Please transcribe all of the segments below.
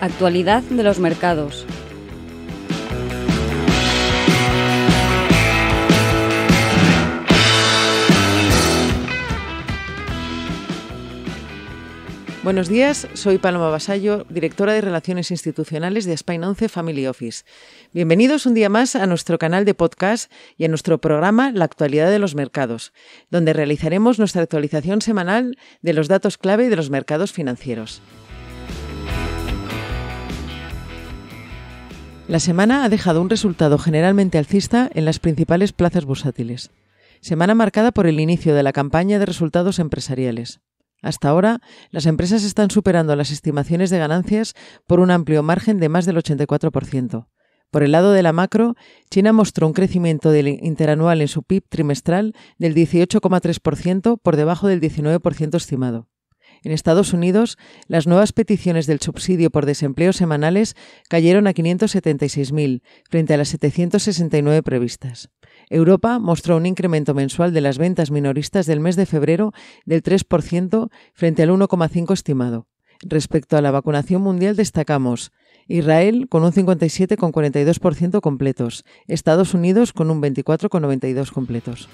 Actualidad de los mercados. Buenos días, soy Paloma Vasallo, directora de Relaciones Institucionales de Spain 11 Family Office. Bienvenidos un día más a nuestro canal de podcast y a nuestro programa La Actualidad de los Mercados, donde realizaremos nuestra actualización semanal de los datos clave de los mercados financieros. La semana ha dejado un resultado generalmente alcista en las principales plazas bursátiles. Semana marcada por el inicio de la campaña de resultados empresariales. Hasta ahora, las empresas están superando las estimaciones de ganancias por un amplio margen de más del 84%. Por el lado de la macro, China mostró un crecimiento del interanual en su PIB trimestral del 18,3% por debajo del 19% estimado. En Estados Unidos, las nuevas peticiones del subsidio por desempleo semanales cayeron a 576.000 frente a las 769 previstas. Europa mostró un incremento mensual de las ventas minoristas del mes de febrero del 3% frente al 1,5% estimado. Respecto a la vacunación mundial destacamos Israel con un 57,42% completos, Estados Unidos con un 24,92% completos.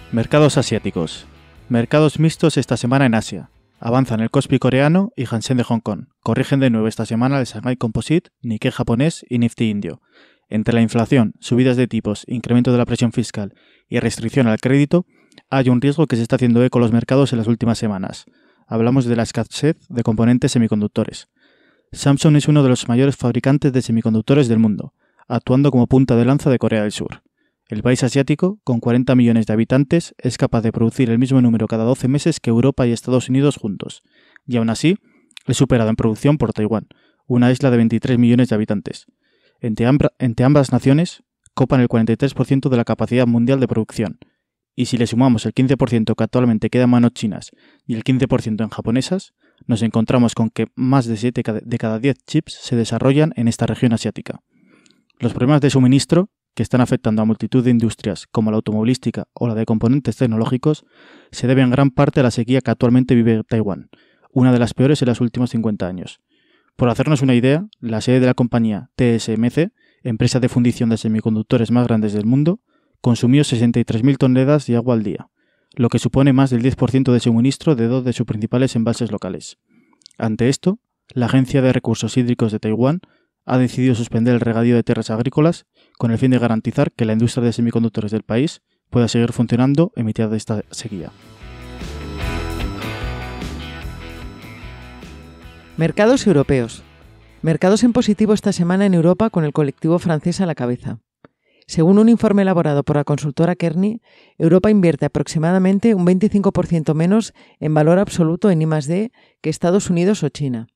Mercados asiáticos. Mercados mixtos esta semana en Asia. Avanzan el Kospi coreano y Hang Seng de Hong Kong. Corrigen de nuevo esta semana el Shanghai Composite, Nikkei japonés y Nifty indio. Entre la inflación, subidas de tipos, incremento de la presión fiscal y restricción al crédito, hay un riesgo que se está haciendo eco en los mercados en las últimas semanas. Hablamos de la escasez de componentes semiconductores. Samsung es uno de los mayores fabricantes de semiconductores del mundo, actuando como punta de lanza de Corea del Sur. El país asiático, con 40 millones de habitantes, es capaz de producir el mismo número cada 12 meses que Europa y Estados Unidos juntos, y aún así es superado en producción por Taiwán, una isla de 23 millones de habitantes. Entre ambas naciones, copan el 43% de la capacidad mundial de producción, y si le sumamos el 15% que actualmente queda en manos chinas y el 15% en japonesas, nos encontramos con que más de 7 de cada 10 chips se desarrollan en esta región asiática. Los problemas de suministro que están afectando a multitud de industrias como la automovilística o la de componentes tecnológicos, se debe en gran parte a la sequía que actualmente vive Taiwán, una de las peores en los últimos 50 años. Por hacernos una idea, la sede de la compañía TSMC, empresa de fundición de semiconductores más grandes del mundo, consumió 63.000 toneladas de agua al día, lo que supone más del 10% de suministro de dos de sus principales embalses locales. Ante esto, la Agencia de Recursos Hídricos de Taiwán ha decidido suspender el regadío de tierras agrícolas con el fin de garantizar que la industria de semiconductores del país pueda seguir funcionando en mitad de esta sequía. Mercados europeos. Mercados en positivo esta semana en Europa con el colectivo francés a la cabeza. Según un informe elaborado por la consultora Kearney, Europa invierte aproximadamente un 25% menos en valor absoluto en I+D que Estados Unidos o China.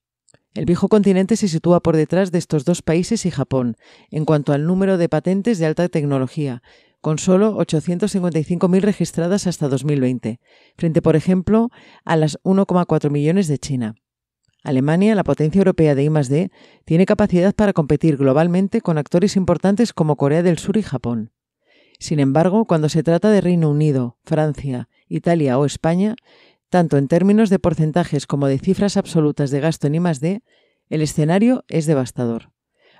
El viejo continente se sitúa por detrás de estos dos países y Japón, en cuanto al número de patentes de alta tecnología, con solo 855.000 registradas hasta 2020, frente, por ejemplo, a las 1,4 millones de China. Alemania, la potencia europea de I+D, tiene capacidad para competir globalmente con actores importantes como Corea del Sur y Japón. Sin embargo, cuando se trata de Reino Unido, Francia, Italia o España, tanto en términos de porcentajes como de cifras absolutas de gasto en I+D, el escenario es devastador.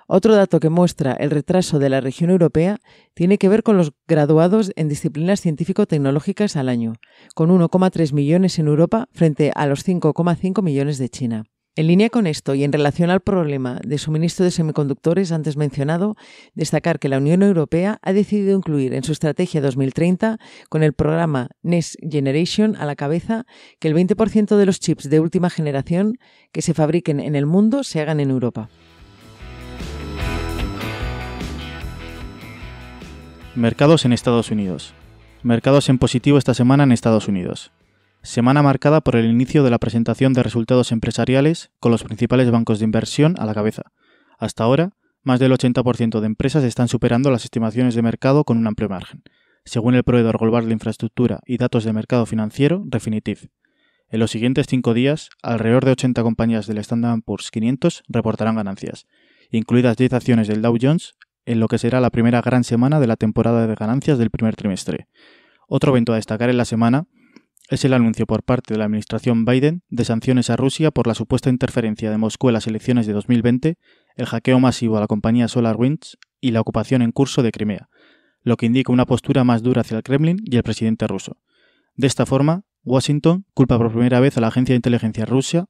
Otro dato que muestra el retraso de la región europea tiene que ver con los graduados en disciplinas científico-tecnológicas al año, con 1,3 millones en Europa frente a los 5,5 millones de China. En línea con esto y en relación al problema de suministro de semiconductores antes mencionado, destacar que la Unión Europea ha decidido incluir en su estrategia 2030, con el programa Next Generation a la cabeza, que el 20% de los chips de última generación que se fabriquen en el mundo se hagan en Europa. Mercados en Estados Unidos. Mercados en positivo esta semana en Estados Unidos. Semana marcada por el inicio de la presentación de resultados empresariales con los principales bancos de inversión a la cabeza. Hasta ahora, más del 80% de empresas están superando las estimaciones de mercado con un amplio margen, según el proveedor global de infraestructura y datos de mercado financiero, Refinitiv. En los siguientes 5 días, alrededor de 80 compañías del Standard & Poor's 500 reportarán ganancias, incluidas 10 acciones del Dow Jones, en lo que será la primera gran semana de la temporada de ganancias del primer trimestre. Otro evento a destacar en la semana es el anuncio por parte de la administración Biden de sanciones a Rusia por la supuesta interferencia de Moscú en las elecciones de 2020, el hackeo masivo a la compañía SolarWinds y la ocupación en curso de Crimea, lo que indica una postura más dura hacia el Kremlin y el presidente ruso. De esta forma, Washington culpa por primera vez a la agencia de inteligencia rusa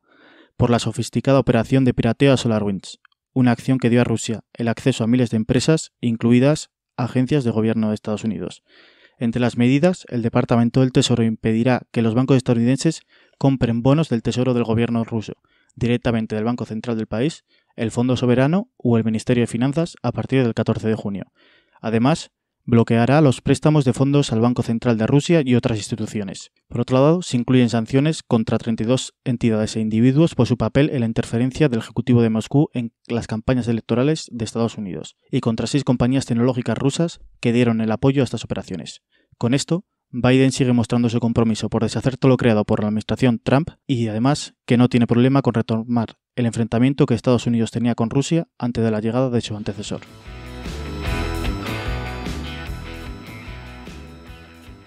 por la sofisticada operación de pirateo a SolarWinds, una acción que dio a Rusia el acceso a miles de empresas, incluidas agencias de gobierno de Estados Unidos. Entre las medidas, el Departamento del Tesoro impedirá que los bancos estadounidenses compren bonos del Tesoro del gobierno ruso, directamente del Banco Central del país, el Fondo Soberano o el Ministerio de Finanzas a partir del 14 de junio. Además, bloqueará los préstamos de fondos al Banco Central de Rusia y otras instituciones. Por otro lado, se incluyen sanciones contra 32 entidades e individuos por su papel en la interferencia del Ejecutivo de Moscú en las campañas electorales de Estados Unidos, y contra 6 compañías tecnológicas rusas que dieron el apoyo a estas operaciones. Con esto, Biden sigue mostrando su compromiso por deshacer todo lo creado por la administración Trump y, además, que no tiene problema con retomar el enfrentamiento que Estados Unidos tenía con Rusia antes de la llegada de su antecesor.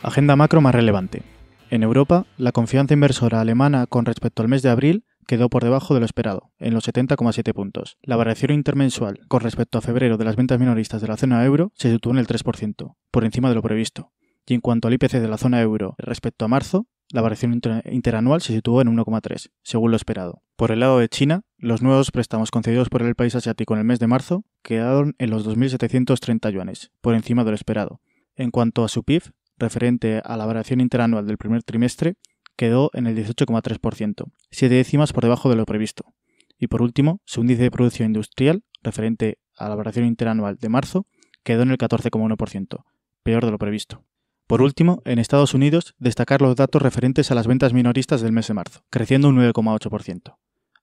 Agenda macro más relevante. En Europa, la confianza inversora alemana con respecto al mes de abril quedó por debajo de lo esperado, en los 70,7 puntos. La variación intermensual con respecto a febrero de las ventas minoristas de la zona euro se situó en el 3%, por encima de lo previsto. Y en cuanto al IPC de la zona euro respecto a marzo, la variación interanual se situó en 1,3, según lo esperado. Por el lado de China, los nuevos préstamos concedidos por el país asiático en el mes de marzo quedaron en los 2.730 yuanes, por encima de lo esperado. En cuanto a su PIB, referente a la variación interanual del primer trimestre, quedó en el 18,3%, 7 décimas por debajo de lo previsto. Y por último, su índice de producción industrial, referente a la variación interanual de marzo, quedó en el 14,1%, peor de lo previsto. Por último, en Estados Unidos, destacar los datos referentes a las ventas minoristas del mes de marzo, creciendo un 9,8%.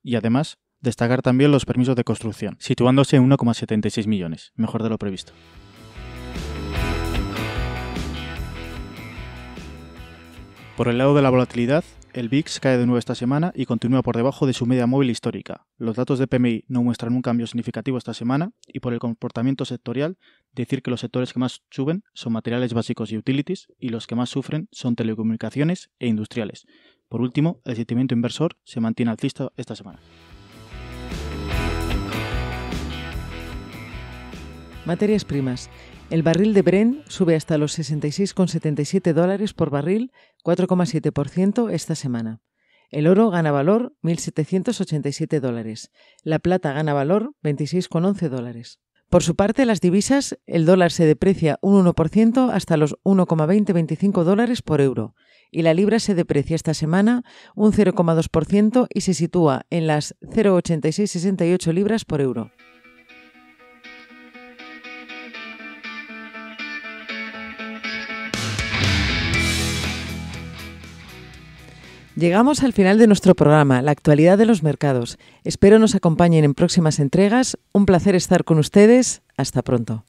Y además, destacar también los permisos de construcción, situándose en 1,76 millones, mejor de lo previsto. Por el lado de la volatilidad, el VIX cae de nuevo esta semana y continúa por debajo de su media móvil histórica. Los datos de PMI no muestran un cambio significativo esta semana y por el comportamiento sectorial, decir que los sectores que más suben son materiales básicos y utilities y los que más sufren son telecomunicaciones e industriales. Por último, el sentimiento inversor se mantiene alcista esta semana. Materias primas. El barril de Brent sube hasta los $66,77 por barril, 4,7% esta semana. El oro gana valor, $1.787. La plata gana valor, $26,11. Por su parte, las divisas, el dólar se deprecia un 1% hasta los $1,2025 por euro y la libra se deprecia esta semana un 0,2% y se sitúa en las 0,8668 libras por euro. Llegamos al final de nuestro programa, la actualidad de los mercados. Espero nos acompañen en próximas entregas. Un placer estar con ustedes. Hasta pronto.